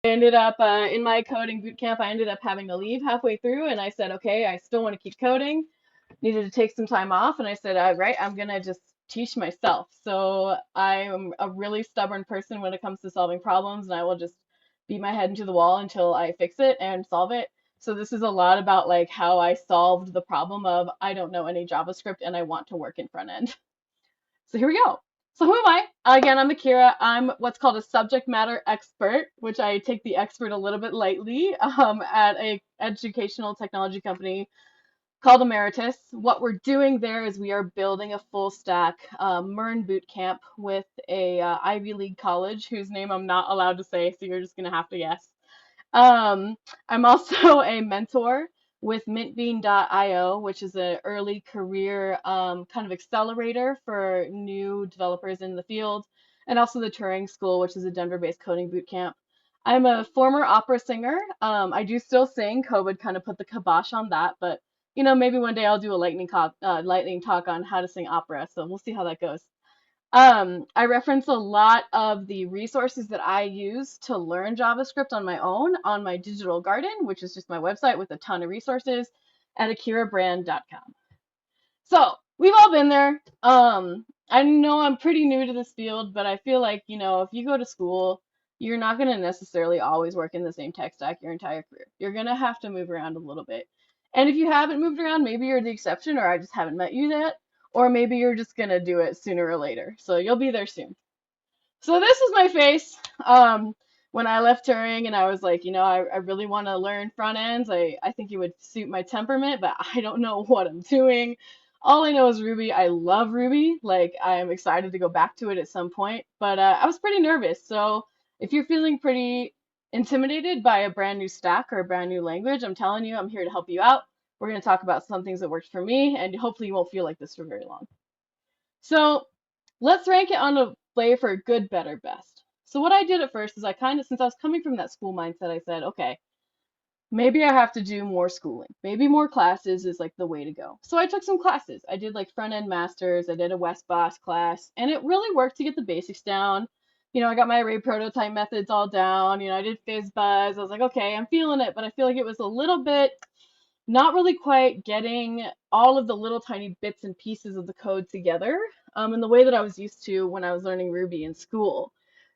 I ended up in my coding boot camp, I ended up having to leave halfway through, and I said, okay, I still want to keep coding. Needed to take some time off, and I said, all right, I'm gonna just teach myself. So I'm a really stubborn person when it comes to solving problems, and I will just beat my head into the wall until I fix it and solve it. So this is a lot about like how I solved the problem of I don't know any JavaScript and I want to work in front end. So here we go. So who am I? Again, I'm Akira. I'm what's called a subject matter expert, which I take the expert a little bit lightly, at a educational technology company called Emeritus. What we're doing there is we are building a full stack MERN boot camp with a Ivy League college whose name I'm not allowed to say, so you're just gonna have to guess. Um, I'm also a mentor with mintbean.io, which is an early career kind of accelerator for new developers in the field, and also the Turing School, which is a Denver-based coding boot camp. I'm a former opera singer. I do still sing. COVID kind of put the kibosh on that, but maybe one day I'll do a lightning talk on how to sing opera. So we'll see how that goes. I reference a lot of the resources that I use to learn JavaScript on my own on my digital garden, which is just my website with a ton of resources at akirabrand.com. So we've all been there. I know I'm pretty new to this field, but I feel like, if you go to school, you're not going to necessarily always work in the same tech stack your entire career. You're going to have to move around a little bit. And if you haven't moved around, maybe you're the exception, or I just haven't met you yet, or maybe you're just going to do it sooner or later. So you'll be there soon. So this is my face. When I left Turing and I was like, I really want to learn front ends. I think it would suit my temperament, but I don't know what I'm doing. All I know is Ruby. I love Ruby. Like, I'm excited to go back to it at some point, but I was pretty nervous. So if you're feeling pretty intimidated by a brand new stack or a brand new language, I'm telling you, I'm here to help you out. We're going to talk about some things that worked for me, and hopefully you won't feel like this for very long. So let's rank it on a play for good, better, best. So what I did at first is I kind of, since I was coming from that school mindset, I said, okay, maybe I have to do more schooling. Maybe more classes is like the way to go. So I took some classes. I did like front end masters. I did a Westboss class, and it really worked to get the basics down. I got my array prototype methods all down. I did FizzBuzz. I was like, okay, I'm feeling it, but I feel like it was a little bit not really quite getting all of the little tiny bits and pieces of the code together in the way that I was used to when I was learning Ruby in school.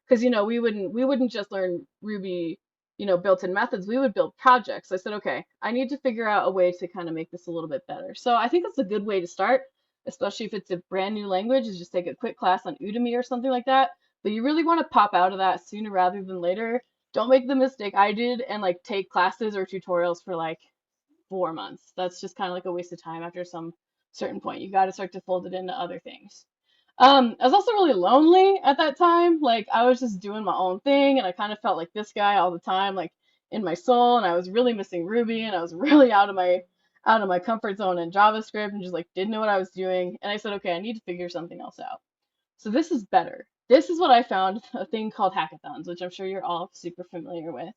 Because we wouldn't just learn Ruby, built-in methods. We would build projects. I said, okay, I need to figure out a way to kind of make this a little bit better. So I think that's a good way to start, especially if it's a brand new language, is just take a quick class on Udemy or something like that. But you really want to pop out of that sooner rather than later. Don't make the mistake I did and like take classes or tutorials for like 4 months. That's just kind of like a waste of time after some certain point. You got to start to fold it into other things. I was also really lonely at that time. Like I was just doing my own thing and I kind of felt like this guy all the time, like in my soul, and I was really missing Ruby and I was really out of my comfort zone in JavaScript and just like didn't know what I was doing. And I said, okay, I need to figure something else out. So this is better. This is what I found, a thing called hackathons, which I'm sure you're all super familiar with.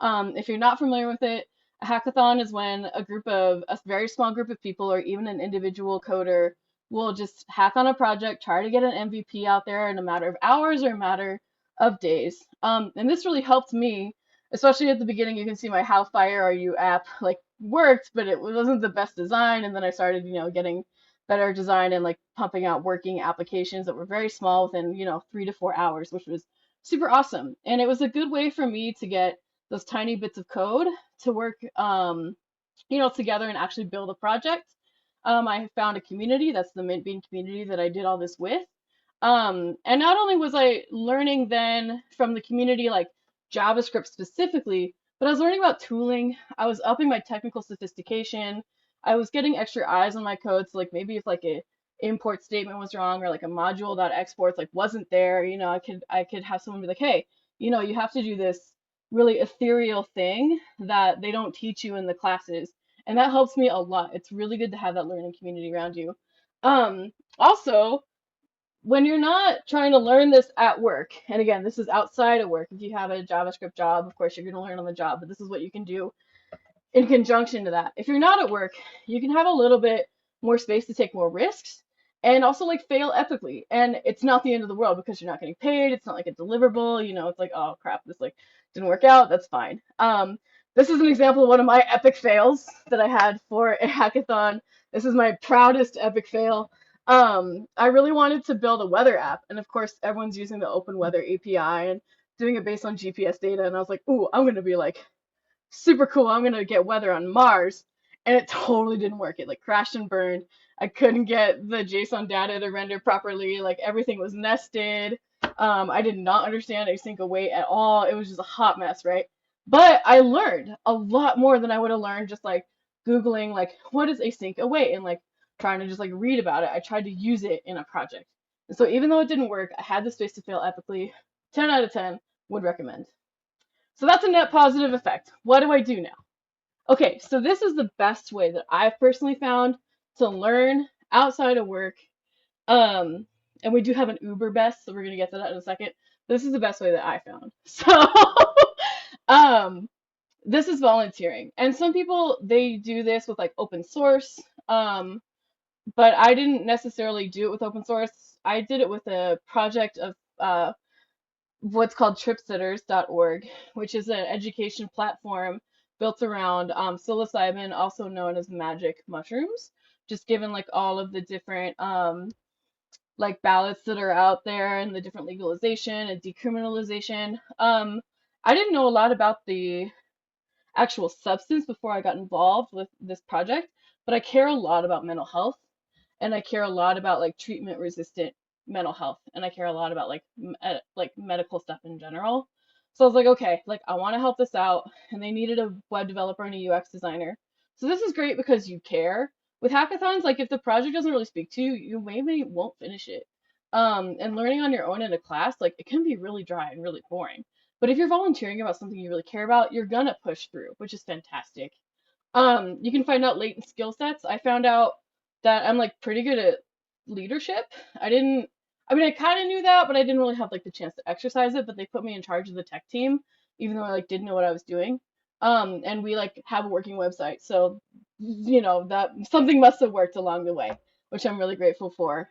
If you're not familiar with it, a hackathon is when a very small group of people, or even an individual coder, will just hack on a project, try to get an MVP out there in a matter of hours or a matter of days. And this really helped me, especially at the beginning. You can see my How Fire Are You app like worked, but it wasn't the best design. And then I started, getting better design and like pumping out working applications that were very small within, 3 to 4 hours, which was super awesome. And it was a good way for me to get those tiny bits of code to work, together and actually build a project. I found a community, that's the Mint Bean community that I did all this with. And not only was I learning then from the community, like JavaScript specifically, but I was learning about tooling. I was upping my technical sophistication. I was getting extra eyes on my code. So like maybe if like a import statement was wrong or like a module.exports like wasn't there, I could have someone be like, hey, you have to do this really ethereal thing that they don't teach you in the classes. And that helps me a lot. It's really good to have that learning community around you. Also, when you're not trying to learn this at work, and again, this is outside of work. If you have a JavaScript job, of course, you're going to learn on the job, but this is what you can do in conjunction to that. If you're not at work, you can have a little bit more space to take more risks and also like fail epically. And it's not the end of the world because you're not getting paid. It's not like a deliverable, it's like, oh crap, this like Didn't work out, that's fine. This is an example of one of my epic fails that I had for a hackathon. This is my proudest epic fail. I really wanted to build a weather app, and of course, everyone's using the Open Weather API and doing it based on GPS data. And I was like, ooh, I'm gonna be like super cool. I'm gonna get weather on Mars, and it totally didn't work. It like crashed and burned. I couldn't get the JSON data to render properly. Like everything was nested. I did not understand async await at all. It was just a hot mess, right? But I learned a lot more than I would have learned just like Googling like what is async await and like trying to just like read about it. I tried to use it in a project. And so even though it didn't work, I had the space to fail epically. 10 out of 10 would recommend. So that's a net positive effect. What do I do now? Okay, so this is the best way that I've personally found to learn outside of work. Um, and we do have an Uber best, so we're gonna get to that in a second. This is the best way that I found. So, um, this is volunteering, and some people they do this with like open source. But I didn't necessarily do it with open source. I did it with a project of what's called tripsitters.org, which is an education platform built around psilocybin, also known as magic mushrooms. Just given like all of the different like ballots that are out there and the different legalization and decriminalization. I didn't know a lot about the actual substance before I got involved with this project, but I care a lot about mental health and I care a lot about like treatment resistant mental health and I care a lot about like medical stuff in general. So I was like, okay, like I want to help this out and they needed a web developer and a UX designer. So this is great because you care. With hackathons, like if the project doesn't really speak to you, you maybe won't finish it. And learning on your own in a class, like it can be really dry and really boring. But if you're volunteering about something you really care about, you're gonna push through, which is fantastic. You can find out latent skill sets. I found out that I'm like pretty good at leadership. I mean, I kind of knew that, but I didn't really have like the chance to exercise it. But they put me in charge of the tech team, even though I like didn't know what I was doing. And we like have a working website, so that something must have worked along the way, which I'm really grateful for.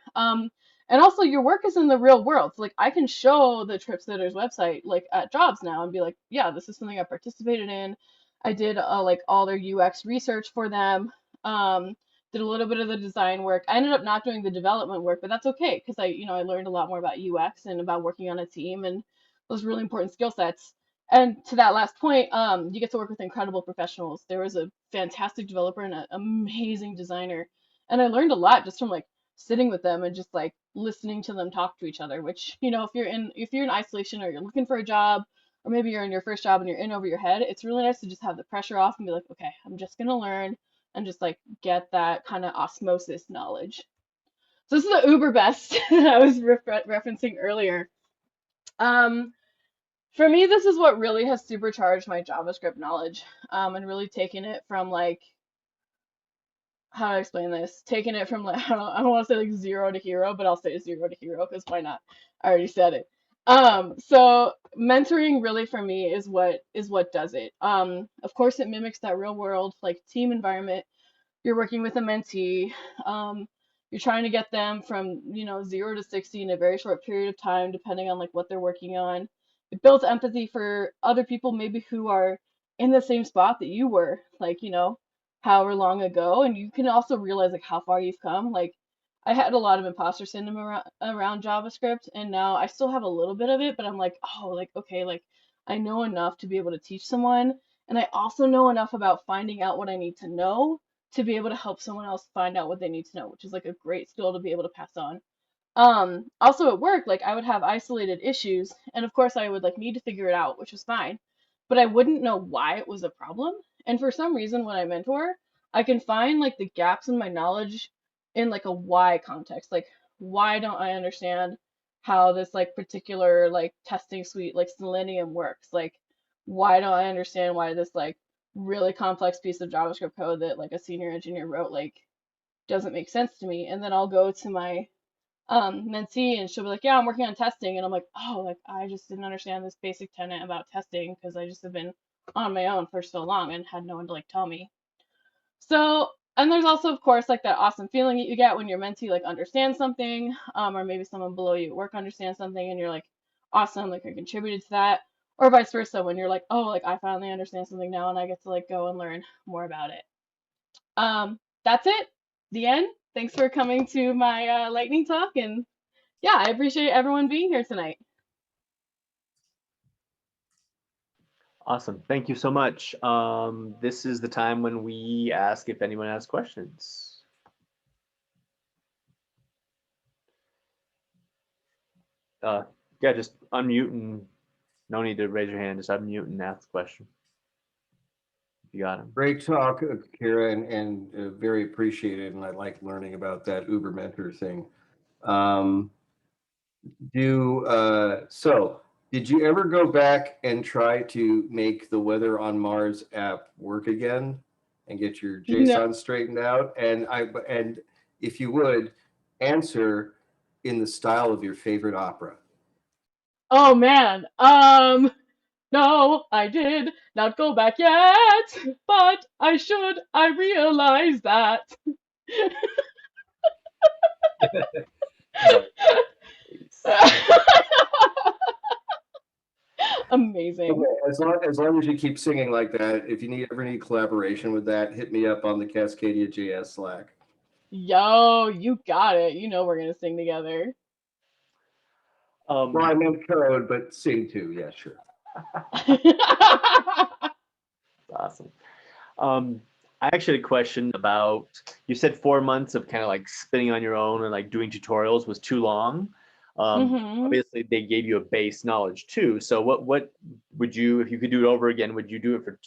And also your work is in the real world. So, like I can show the Trip Sitters website like at jobs now and be like, yeah, this is something I participated in. I did like all their UX research for them. Did a little bit of the design work. I ended up not doing the development work, but that's okay because I learned a lot more about UX and about working on a team and those really important skill sets. And to that last point, you get to work with incredible professionals. There was a fantastic developer and an amazing designer, and I learned a lot just from like sitting with them and just like listening to them talk to each other. Which if you're in isolation or you're looking for a job or maybe you're in your first job and you're in over your head, it's really nice to just have the pressure off and be like, okay, I'm just gonna learn and just like get that kind of osmosis knowledge. So this is the Uber best that I was referencing earlier. Um, for me, this is what really has supercharged my JavaScript knowledge, and really taken it from like how do I explain this? Taking it from like I don't want to say like zero to hero, but I'll say zero to hero because why not? I already said it. So mentoring really for me is what does it. Of course it mimics that real world like team environment. You're working with a mentee. Um, you're trying to get them from 0 to 60 in a very short period of time, depending on like what they're working on. It builds empathy for other people maybe who are in the same spot that you were, like however long ago, and you can also realize like how far you've come. Like I had a lot of imposter syndrome around JavaScript, and now I still have a little bit of it, but I'm like, oh, like okay, like I know enough to be able to teach someone, and I also know enough about finding out what I need to know to be able to help someone else find out what they need to know, which is like a great skill to be able to pass on. Also at work, like I would have isolated issues, and of course I would like need to figure it out, which was fine, but I wouldn't know why it was a problem. And for some reason, when I mentor, I can find like the gaps in my knowledge in like a why context. Like, why don't I understand how this like particular like testing suite like Selenium works? Like, why don't I understand why this like really complex piece of JavaScript code that like a senior engineer wrote like doesn't make sense to me? And then I'll go to my mentee and she'll be like, yeah, I'm working on testing. And I'm like, oh, like I just didn't understand this basic tenet about testing because I just have been on my own for so long and had no one to like tell me. So, and there's also, of course, like that awesome feeling that you get when your mentee like understands something, or maybe someone below you at work understands something and you're like, awesome, like I contributed to that. or vice versa when you're like, oh, like I finally understand something now and I get to like go and learn more about it. That's it. The end. Thanks for coming to my lightning talk, and yeah, I appreciate everyone being here tonight. Awesome. Thank you so much. This is the time when we ask if anyone has questions. Uh, yeah, just unmute and no need to raise your hand. Just unmute and ask the question. You got him. Great talk, Akira, and very appreciated. And I like learning about that Uber mentor thing. Um, so, did you ever go back and try to make the Weather on Mars app work again and get your No. JSON straightened out? And if you would answer in the style of your favorite opera. Oh man. No, I did not go back yet, but I should. I realize that. Nice. Okay, Amazing. as long as you keep singing like that, if you ever need collaboration with that, hit me up on the Cascadia JS Slack. Yo, you got it. You know we're gonna sing together. Well, Um, I meant code, but sing too. Yeah, sure. awesome. Um, I actually had a question about, you said 4 months of kind of like spinning on your own and like doing tutorials was too long. hmm Obviously they gave you a base knowledge too. So what would you, if you could do it over again, would you do it for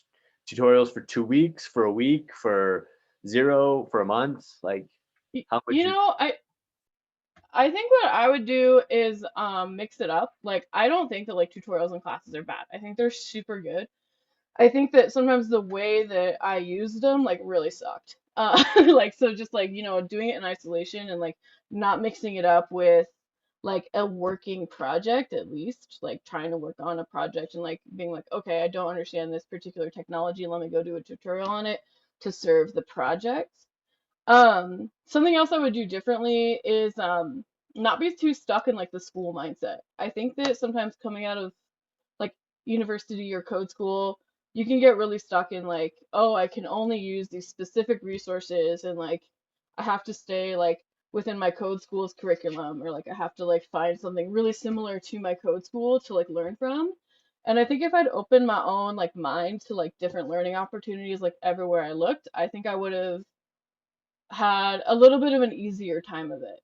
tutorials for 2 weeks, for a week, for zero, for a month? Like how would You you? know, I think what I would do is mix it up. Like I don't think that like tutorials and classes are bad. I think they're super good. I think that sometimes the way that I used them like really sucked. Like so just like, doing it in isolation and like not mixing it up with like a working project at least, like trying to work on a project and like being like, okay, I don't understand this particular technology, let me go do a tutorial on it to serve the project. Something else I would do differently is not be too stuck in like the school mindset. I think that sometimes coming out of like university or code school, you can get really stuck in like, oh, I can only use these specific resources and like I have to stay like within my code school's curriculum or like I have to like find something really similar to my code school to like learn from. And I think if I'd opened my own like mind to like different learning opportunities like everywhere I looked, I think I would have had a little bit of an easier time of it.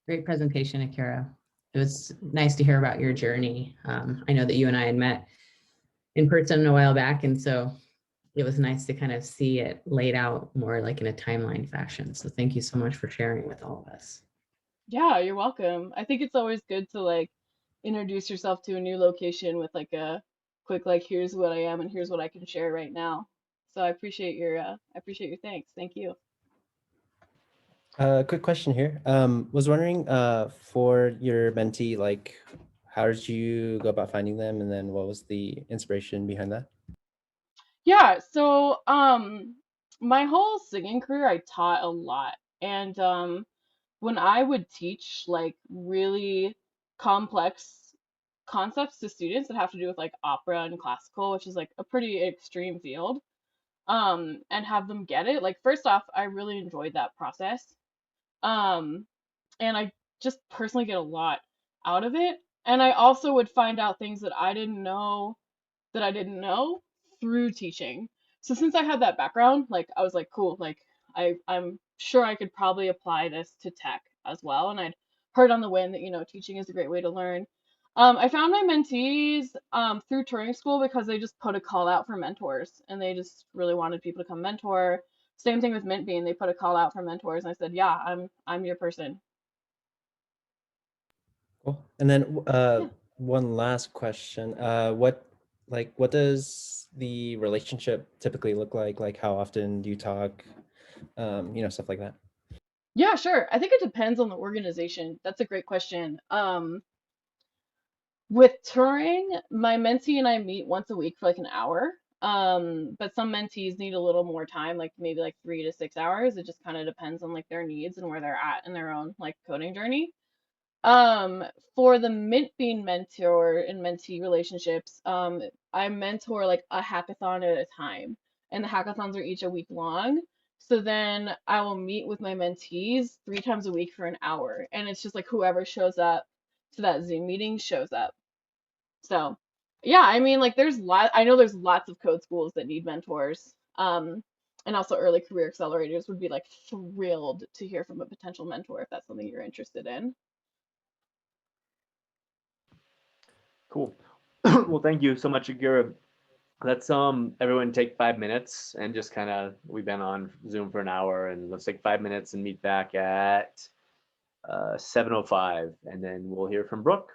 Great presentation, Akira. It was nice to hear about your journey. I know that you and I had met in person a while back, and so it was nice to kind of see it laid out more like in a timeline fashion. So thank you so much for sharing with all of us. Yeah, you're welcome. I think it's always good to like introduce yourself to a new location with like a quick like here's what I am and here's what I can share right now. So I appreciate your thanks. Thank you. Quick question here. Was wondering, for your mentee, like, how did you go about finding them, and then what was the inspiration behind that? Yeah, so my whole singing career I taught a lot. And when I would teach like really complex concepts to students that have to do with like opera and classical, which is like a pretty extreme field, and have them get it. Like first off, I really enjoyed that process. Um, and I just personally get a lot out of it. And I also would find out things that I didn't know through teaching. So since I had that background, like I was like, cool, like I'm sure I could probably apply this to tech as well. And I'd heard on the wind that, teaching is a great way to learn. I found my mentees through Turing School because they just put a call out for mentors and they just really wanted people to come mentor. Same thing with Mint Bean, they put a call out for mentors and I said, yeah, I'm your person. Cool. And then Yeah. one last question. What does the relationship typically look like? Like, how often do you talk? Stuff like that. Yeah, sure. I think it depends on the organization. That's a great question. With Turing, my mentee and I meet once a week for like an hour. But some mentees need a little more time, like maybe like 3 to 6 hours. It just kind of depends on like their needs and where they're at in their own like coding journey. For the Mint Bean mentor and mentee relationships, I mentor like a hackathon at a time, and the hackathons are each a week long. So then I will meet with my mentees 3 times a week for an hour, and it's just like whoever shows up to that Zoom meeting shows up. So yeah, I mean, like I know there's lots of code schools that need mentors. And also early career accelerators would be like thrilled to hear from a potential mentor if that's something you're interested in. Cool. Well, thank you so much, Akira. Let's everyone take 5 minutes and just kind of, we've been on Zoom for an hour, and let's take 5 minutes and meet back at 7:05, and then we'll hear from Brooke.